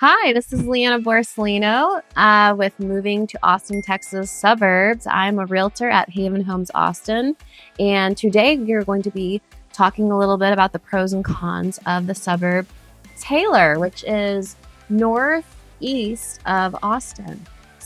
Hi, this is Leanna Borsellino with Moving to Austin Texas Suburbs. I'm a realtor at Haven Homes Austin, and today we are going to be talking a little bit about the pros and cons of the suburb Taylor, which is northeast of Austin.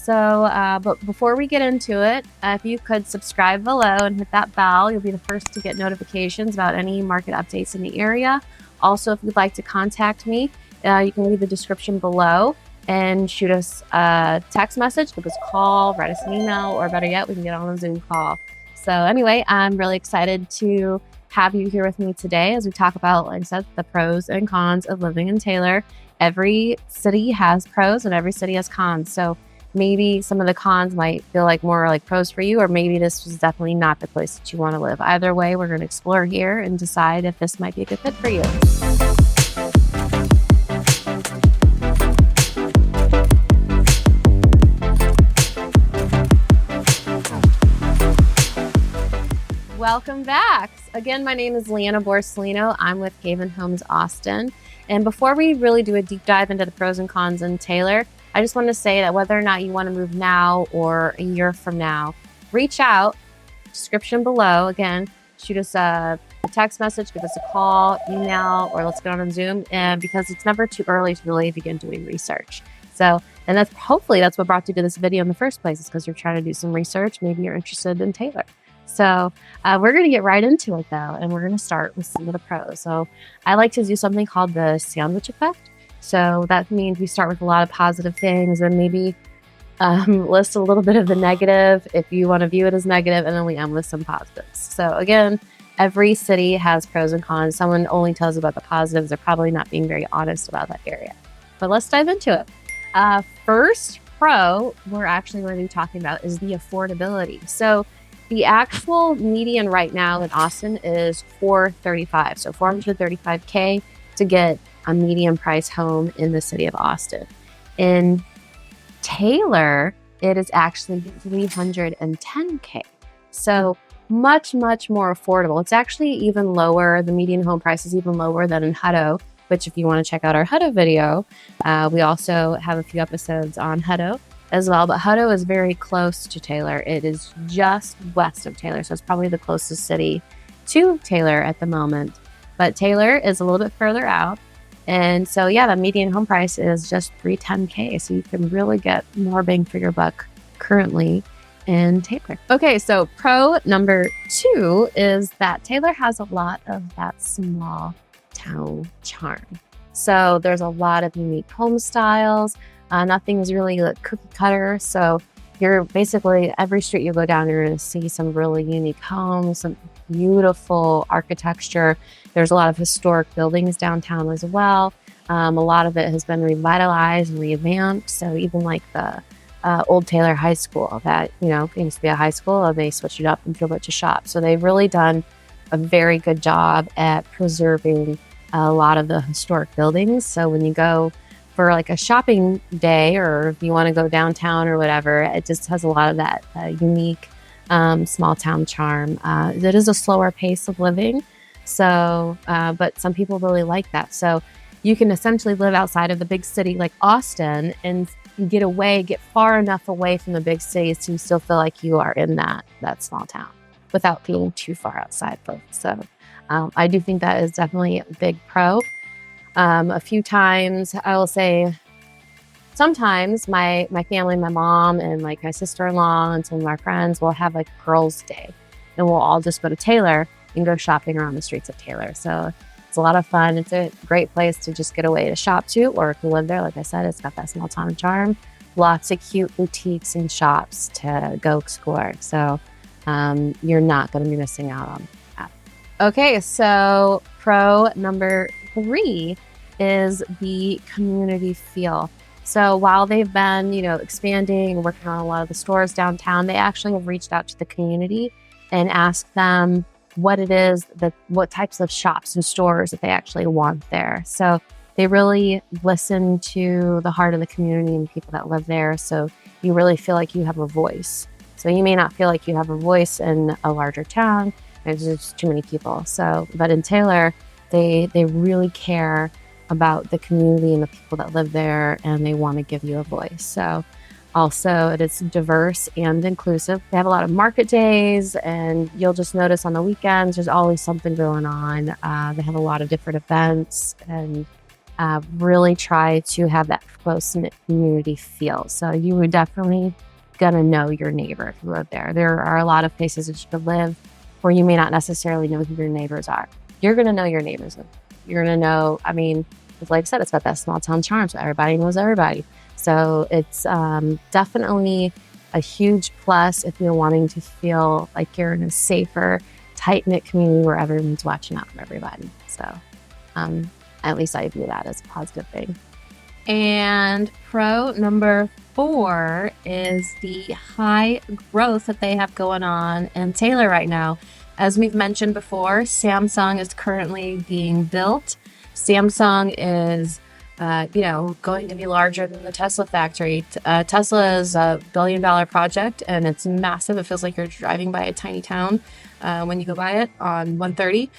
But before we get into it, if you could subscribe below and hit that bell, you'll be the first to get notifications about any market updates in the area. Also, if you'd like to contact me, you can leave the description below and shoot us a text message, give us a call, write us an email, or better yet, we can get on a Zoom call. So anyway, I'm really excited to have you here with me today as we talk about, like I said, the pros and cons of living in Taylor. Every city has pros and every city has cons. So maybe some of the cons might feel like more like pros for you, or maybe this was definitely not the place that you want to live. Either way, we're going to explore here and decide if this might be a good fit for you. Welcome back. Again, my name is Leanna Borsellino. I'm with Haven Homes Austin. And before we really do a deep dive into the pros and cons in Taylor, I just want to say that whether or not you want to move now or a year from now, reach out, description below. Again, shoot us a text message, give us a call, email, or let's get on Zoom. And because it's never too early to really begin doing research. And that's hopefully that's what brought you to this video in the first place, is because you're trying to do some research. Maybe you're interested in Taylor. So we're going to get right into it, though, and we're going to start with some of the pros. So I like to do something called the sandwich effect. So that means we start with a lot of positive things and maybe list a little bit of the negative if you want to view it as negative, and then we end with some positives. So again, every city has pros and cons. Someone only tells about the positives. They're probably not being very honest about that area. But let's dive into it. First pro we're actually going to be talking about is the affordability. So the actual median right now in Austin is $435,000, so $435K to get a medium price home in the city of Austin. In Taylor, it is actually $310K, so much more affordable. It's actually even lower. The median home price is even lower than in Hutto, which if you want to check out our Hutto video, we also have a few episodes on Hutto as well, but Hutto is very close to Taylor. It is just west of Taylor, so it's probably the closest city to Taylor at the moment. But Taylor is a little bit further out, and so yeah, the median home price is just $310K, so you can really get more bang for your buck currently in Taylor. Okay, so pro number 2 is that Taylor has a lot of that small town charm. So there's a lot of unique home styles. Nothing's really like cookie cutter. So you're basically, every street you go down, you're going to see some really unique homes, some beautiful architecture. There's a lot of historic buildings downtown as well. A lot of it has been revitalized and revamped. So even like the old Taylor High School that, used to be a high school, and they switched it up into a bunch of shops. So they've really done a very good job at preserving a lot of the historic buildings. So when you go for like a shopping day, or if you want to go downtown or whatever, it just has a lot of that unique small town charm. It is a slower pace of living, so but some people really like that. So you can essentially live outside of the big city like Austin and get far enough away from the big cities to still feel like you are in that small town without being too far outside. So I do think that is definitely a big pro. A few times, I will say, sometimes my family, my mom and like my sister-in-law and some of our friends will have like girls' day, and we'll all just go to Taylor and go shopping around the streets of Taylor. So it's a lot of fun. It's a great place to just get away to shop to, or if you live there, like I said, it's got that small town charm. Lots of cute boutiques and shops to go explore. So you're not going to be missing out on that. Okay, so pro number 3 is the community feel. So while they've been, expanding and working on a lot of the stores downtown, they actually have reached out to the community and asked them what types of shops and stores that they actually want there. So they really listen to the heart of the community and people that live there. So you really feel like you have a voice. So you may not feel like you have a voice in a larger town. There's just too many people. But in Taylor, they really care about the community and the people that live there, and they want to give you a voice. So also, it is diverse and inclusive. They have a lot of market days, and you'll just notice on the weekends there's always something going on. They have a lot of different events, and really try to have that close-knit community feel. So you were definitely gonna know your neighbor if you live there. There are a lot of places that you could live where you may not necessarily know who your neighbors are. You're gonna know your neighbors. You're gonna know, I mean, like I said, it's got that small town charm, so everybody knows everybody. So it's definitely a huge plus if you're wanting to feel like you're in a safer, tight-knit community where everyone's watching out for everybody. So at least I view that as a positive thing. And pro number 4 is the high growth that they have going on in Taylor right now. As we've mentioned before, Samsung is currently being built. Samsung is going to be larger than the Tesla factory. Tesla is a billion-dollar project, and it's massive. It feels like you're driving by a tiny town when you go by it on 130.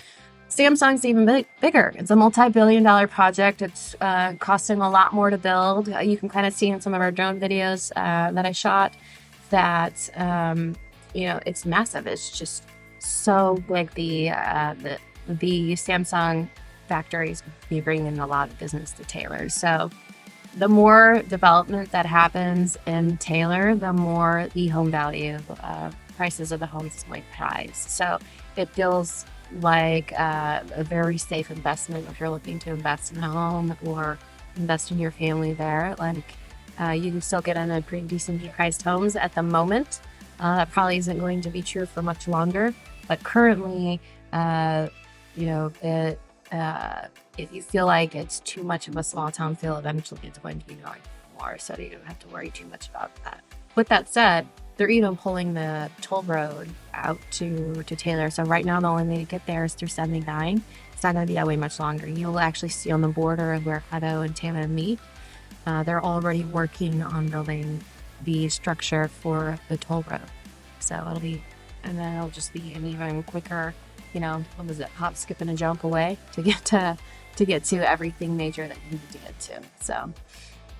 Samsung's even bigger. It's a multi-billion-dollar project. It's costing a lot more to build. You can kind of see in some of our drone videos that I shot that it's massive. It's just so big. The Samsung factories be bringing a lot of business to Taylor. So the more development that happens in Taylor, the more the home value prices of the homes might rise. So it feels like a very safe investment if you're looking to invest in a home or invest in your family there. Like you can still get in a pretty decently priced homes at the moment. That probably isn't going to be true for much longer, but currently, if you feel like it's too much of a small town feel, eventually it's going to be growing more, so you don't have to worry too much about that. With that said, they're even pulling the toll road out to Taylor. So right now, the only way to get there is through 79. It's not going to be that way much longer. You'll actually see on the border of where Hutto and Taylor meet, they're already working on building the structure for the toll road. So it'll just be an even quicker, what was it, hop, skip, and a jump away to get to everything major that you need to get to. So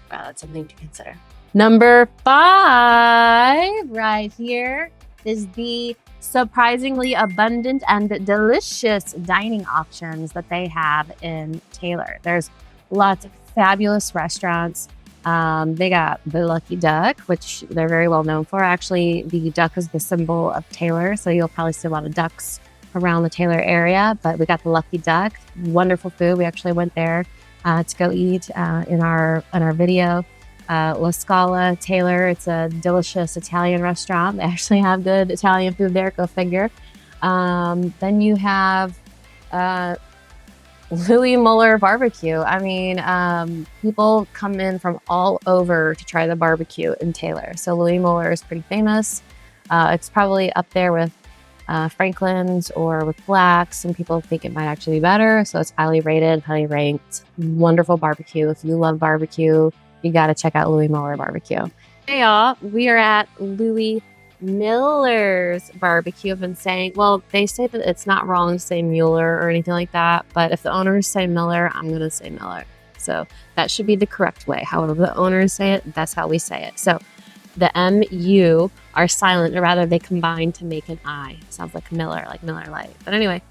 that's something to consider. Number 5 right here is the surprisingly abundant and delicious dining options that they have in Taylor. There's lots of fabulous restaurants. They got the Lucky Duck, which they're very well known for. Actually, the duck is the symbol of Taylor, so you'll probably see a lot of ducks around the Taylor area. But we got the Lucky Duck, wonderful food. We actually went there to go eat in our video. La Scala, Taylor. It's a delicious Italian restaurant. They actually have good Italian food there, go figure. Then you have Louis Mueller barbecue. I mean, people come in from all over to try the barbecue in Taylor. So Louis Mueller is pretty famous. It's probably up there with Franklin's or with Black's. Some people think it might actually be better. So it's highly rated, highly ranked. Wonderful barbecue. If you love barbecue, you got to check out Louis Mueller barbecue. Hey y'all, we are at Louis Miller's barbecue. I've been saying, well, they say that it's not wrong to say Mueller or anything like that, but if the owners say Miller, I'm going to say Miller. So that should be the correct way. However the owners say it, that's how we say it. So the M-U are silent, or rather they combine to make an I. It sounds like Miller, like Miller Lite. But anyway,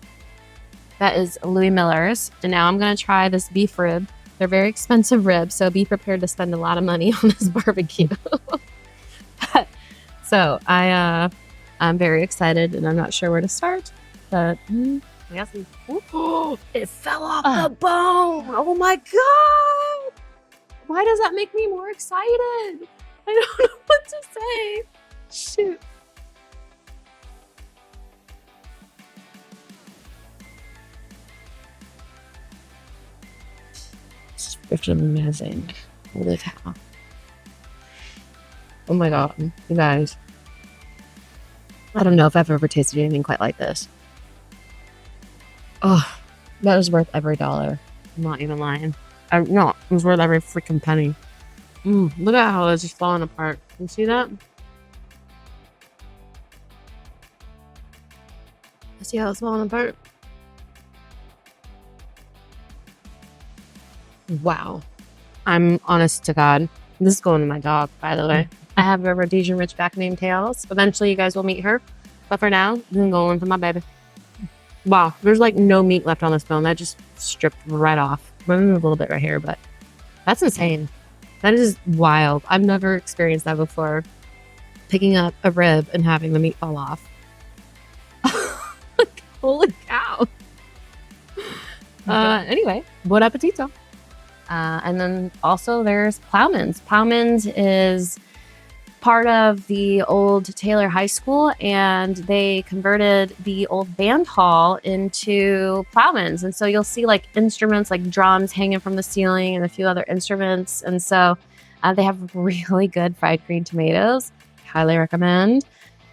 that is Louis Miller's. And now I'm going to try this beef rib. They're very expensive ribs, so be prepared to spend a lot of money on this barbecue. So I'm very excited, and I'm not sure where to start. But it fell off the bone. Oh my god! Why does that make me more excited? I don't know what to say. Shoot. It's amazing. Holy cow. Oh my god, you guys. I don't know if I've ever tasted anything quite like this. Oh, that is worth every dollar. I'm not even lying. No, it was worth every freaking penny. Look at how it's just falling apart. You see that? See how it's falling apart? Wow. I'm honest to God. This is going to my dog, by the way. I have a Rhodesian Ridgeback named Tails. Eventually, you guys will meet her. But for now, I'm going for my baby. Wow. There's like no meat left on this bone. That just stripped right off. Maybe a little bit right here, but that's insane. That is wild. I've never experienced that before. Picking up a rib and having the meat fall off. Holy cow. Anyway, buon appetito. And then also there's Plowman's. Plowman's is part of the old Taylor High School, and they converted the old band hall into Plowman's. And so you'll see like instruments like drums hanging from the ceiling and a few other instruments. And so they have really good fried green tomatoes. Highly recommend.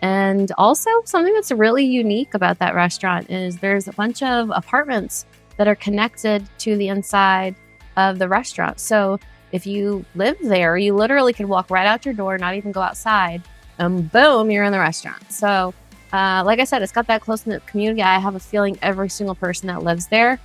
And also something that's really unique about that restaurant is there's a bunch of apartments that are connected to the inside of the restaurant. So if you live there, you literally can walk right out your door, not even go outside, and boom, you're in the restaurant. So like I said, it's got that close-knit community. I have a feeling every single person that lives there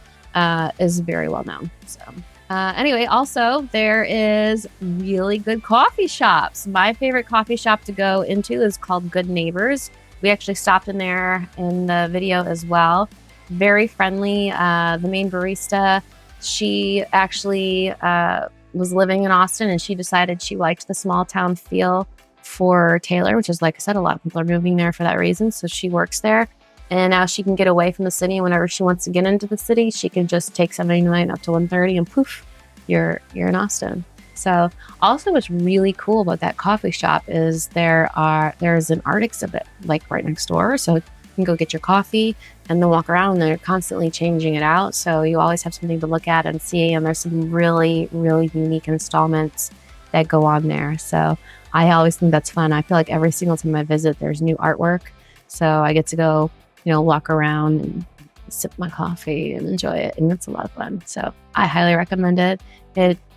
is very well known. So anyway, also there is really good coffee shops. My favorite coffee shop to go into is called Good Neighbors. We actually stopped in there in the video as well. Very friendly. The main barista, she actually was living in Austin, and she decided she liked the small town feel for Taylor, which is, like I said, a lot of people are moving there for that reason. So she works there, and now she can get away from the city. Whenever she wants to get into the city, she can just take 79 up to 130 and poof, you're in Austin. So also what's really cool about that coffee shop is there's an art exhibit like right next door. So you can go get your coffee and then walk around, and they're constantly changing it out. So you always have something to look at and see. And there's some really, really unique installments that go on there. So I always think that's fun. I feel like every single time I visit, there's new artwork. So I get to go, walk around and sip my coffee and enjoy it. And it's a lot of fun. So I highly recommend it.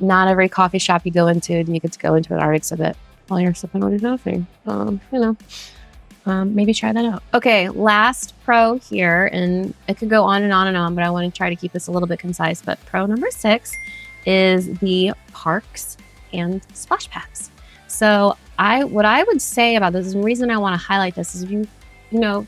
Not every coffee shop you go into, and you get to go into an art exhibit while you're sipping on your coffee. Maybe try that out. Okay, last pro here, and it could go on and on and on, but I want to try to keep this a little bit concise. But pro number 6 is the parks and splash pads. So what I would say about this, and the reason I want to highlight this is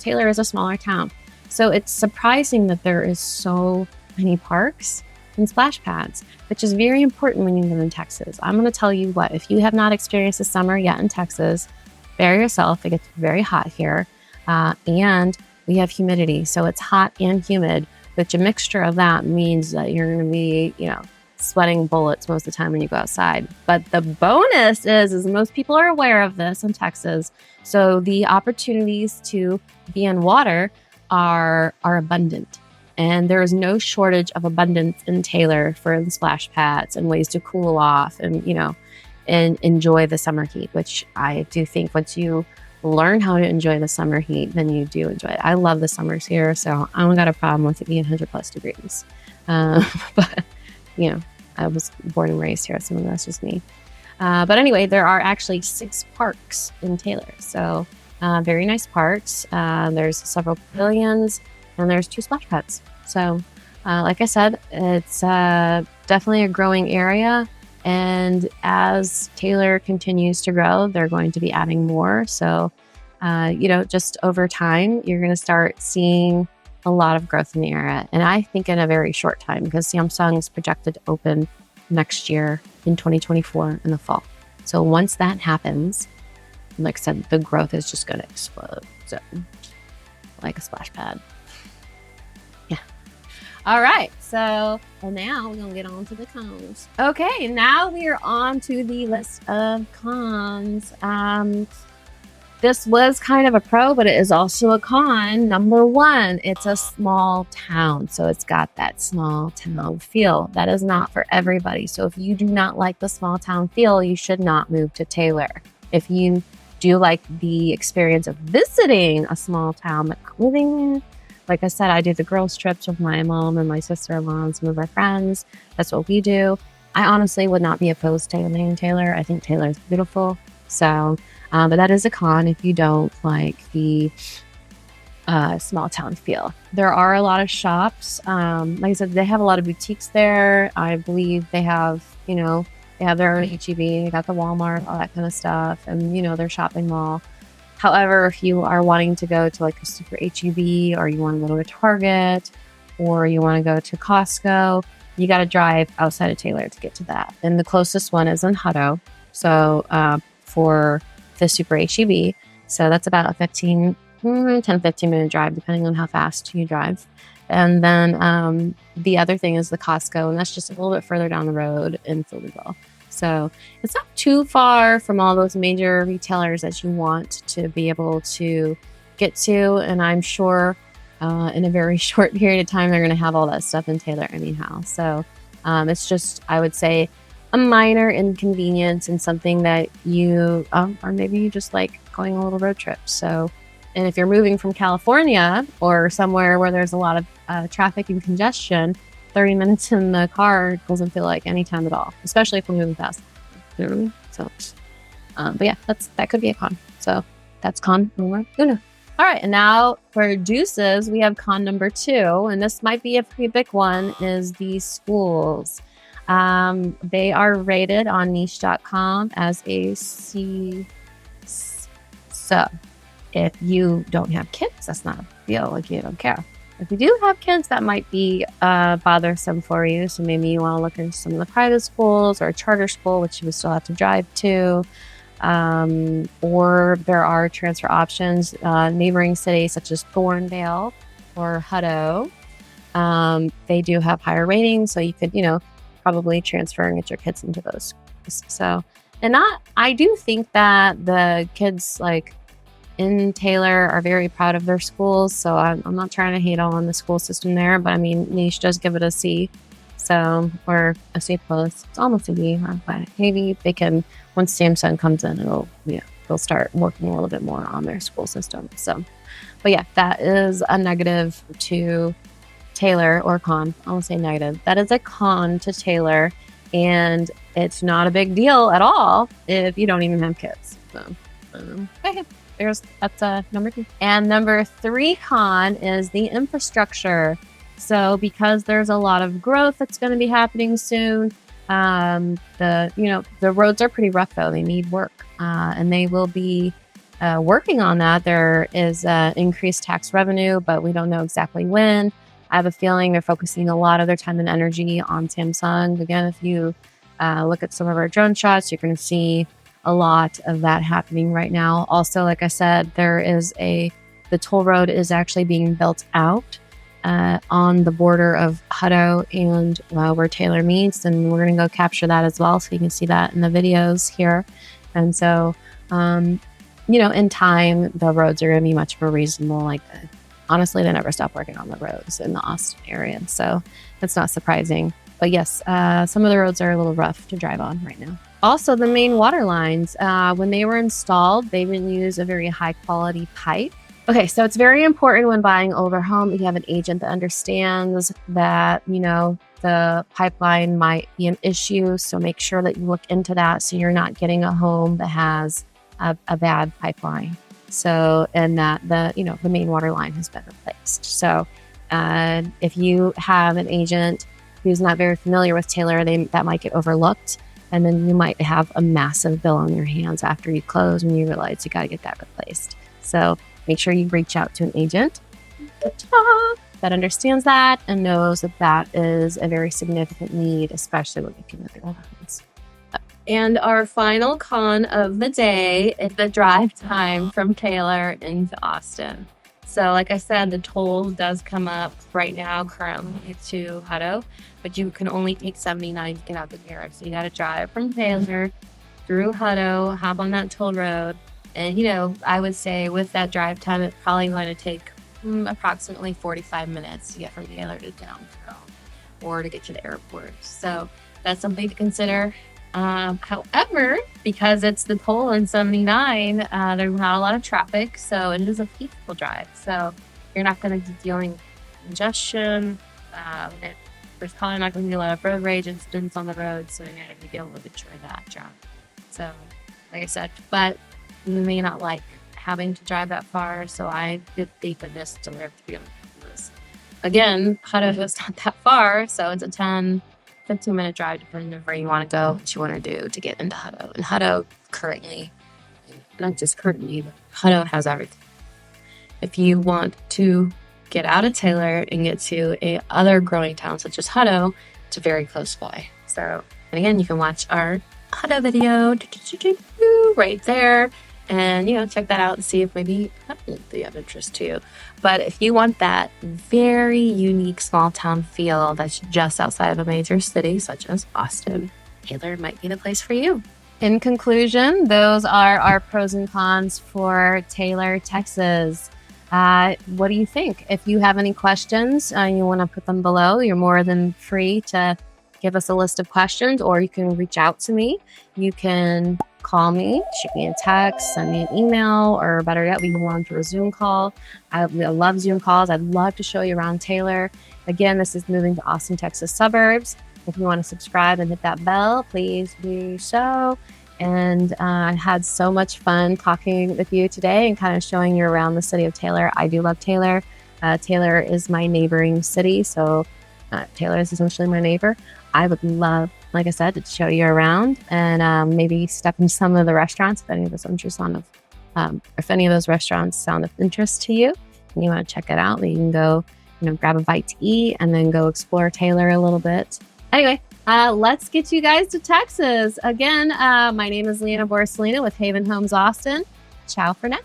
Taylor is a smaller town. So it's surprising that there is so many parks and splash pads, which is very important when you live in Texas. I'm going to tell you what, if you have not experienced the summer yet in Texas, bear yourself. It gets very hot here, and we have humidity. So it's hot and humid, which a mixture of that means that you're going to be, sweating bullets most of the time when you go outside. But the bonus is most people are aware of this in Texas. So the opportunities to be in water are abundant. And there is no shortage of abundance in Taylor for the splash pads and ways to cool off and enjoy the summer heat, which I do think once you learn how to enjoy the summer heat, then you do enjoy it. I love the summers here, so I don't got a problem with it being 100+ degrees. But, I was born and raised here, so that's just me. But anyway, there are actually 6 parks in Taylor. So very nice parks. There's several pavilions, and there's 2 splash pads. So like I said, it's definitely a growing area. And as Taylor continues to grow, they're going to be adding more. So, just over time, you're going to start seeing a lot of growth in the area. And I think in a very short time, because Samsung is projected to open next year in 2024 in the fall. So once that happens, like I said, the growth is just going to explode. So like a splash pad. Yeah. All right. So now we're going to get on to the cons. Okay. Now we are on to the list of cons. This was kind of a pro, but it is also a con. Number 1, it's a small town. So it's got that small town feel. That is not for everybody. So if you do not like the small town feel, you should not move to Taylor. If you do like the experience of visiting a small town, but living there, like I said, I do the girls' trips with my mom and my sister-in-law and some of our friends. That's what we do. I honestly would not be opposed to living in Taylor. I think Taylor is beautiful. So, but that is a con if you don't like the small town feel. There are a lot of shops. Like I said, they have a lot of boutiques there. I believe they have, they have their own H-E-B, they got the Walmart, all that kind of stuff, and, their shopping mall. However, if you are wanting to go to like a super H-E-B, or you want to go to a Target, or you want to go to Costco, you got to drive outside of Taylor to get to that. And the closest one is in Hutto. So for the super H-E-B, so that's about a 10, 15 minute drive, depending on how fast you drive. And then the other thing is the Costco, and that's just a little bit further down the road in Pflugerville. So it's not too far from all those major retailers that you want to be able to get to. And I'm sure in a very short period of time, they're going to have all that stuff in Taylor anyhow. So it's just, I would say, a minor inconvenience and something that you, or maybe you just like going on a little road trip. So, and if you're moving from California or somewhere where there's a lot of traffic and congestion, 30 minutes in the car doesn't feel like any time at all, especially if we're moving fast. You know what I mean? So, but yeah, that could be a con. So that's con number uno. All right, and now for deuces, we have con number 2, and this might be a pretty big one, is the schools. They are rated on niche.com as a C sub. If you don't have kids, that's not a deal, like you don't care. If you do have kids, that might be bothersome for you. So maybe you want to look into some of the private schools or a charter school, which you would still have to drive to. Or there are transfer options, neighboring cities such as Thorndale or Hutto. They do have higher ratings, so you could, probably transfer and get your kids into those schools. So, I do think that the kids in Taylor are very proud of their schools. So I'm not trying to hate on the school system there, but I mean, Niche does give it a C. So, or a C plus. It's almost a B, but maybe they can, once Samsung comes in, they'll start working a little bit more on their school system. So, but yeah, that is a negative to Taylor, or con. I won't say negative. That is a con to Taylor, and it's not a big deal at all if you don't even have kids. So, okay. That's number 2. And number 3 con is the infrastructure. So because there's a lot of growth that's going to be happening soon, the roads are pretty rough though. They need work, and they will be working on that. There is increased tax revenue, but we don't know exactly when. I have a feeling they're focusing a lot of their time and energy on Samsung. Again, if you look at some of our drone shots, you're going to see a lot of that happening right now. Also, like I said, the toll road is actually being built out on the border of Hutto and where Taylor meets, and we're going to go capture that as well, so you can see that in the videos here. And so, in time, the roads are going to be much more reasonable. Honestly, they never stop working on the roads in the Austin area, so it's not surprising. But yes, some of the roads are a little rough to drive on right now. Also, the main water lines, when they were installed, they didn't use a very high quality pipe. Okay, so it's very important when buying older home that you have an agent that understands that, the pipeline might be an issue. So make sure that you look into that so you're not getting a home that has a bad pipeline. So, and that the main water line has been replaced. So if you have an agent who's not very familiar with Taylor, that might get overlooked. And then you might have a massive bill on your hands after you close when you realize you got to get that replaced. So make sure you reach out to an agent that understands that and knows that is a very significant need, especially when looking at their homes. And our final con of the day is the drive time from Taylor into Austin. So like I said, the toll does come up right now currently to Hutto, but you can only take 79 to get out the garage. So you got to drive from Taylor through Hutto, hop on that toll road. And, I would say with that drive time, it's probably going to take approximately 45 minutes to get from Taylor to downtown or to get to the airport. So that's something to consider. However, because it's the toll in 79, there's not a lot of traffic, so it is a peaceful drive. So you're not going to be dealing with congestion. There's probably not going to be a lot of road rage incidents on the road, so you're going to be able to enjoy that drive. So, like I said, but you may not like having to drive that far, so I did think of this to live to be honest. Again, Hutto is not that far, so it's a 10-15 minute drive depending on where you want to go, what you want to do to get into Hutto. And Hutto currently, not just currently, but Hutto has everything. If you want to get out of Taylor and get to a other growing town such as Hutto, it's very close by. So, and again, you can watch our Hutto video right there. And, check that out and see if maybe that would be of interest to you. But if you want that very unique small town feel that's just outside of a major city, such as Austin, Taylor might be the place for you. In conclusion, those are our pros and cons for Taylor, Texas. What do you think? If you have any questions and you want to put them below, you're more than free to give us a list of questions, or you can reach out to me. You can call me, shoot me a text, send me an email, or better yet, we can go on through a Zoom call. I love Zoom calls. I'd love to show you around Taylor. Again, this is moving to Austin, Texas Suburbs. If you want to subscribe and hit that bell, please do so. And I had so much fun talking with you today and kind of showing you around the city of Taylor. I do love Taylor. Taylor is my neighboring city, so Taylor is essentially my neighbor. I would love, like I said, to show you around and maybe step in some of the restaurants if any of those restaurants sound of interest to you and you want to check it out. You can go, grab a bite to eat and then go explore Taylor a little bit. Anyway, let's get you guys to Texas. Again, my name is Leanna Borsalino with Haven Homes Austin. Ciao for now.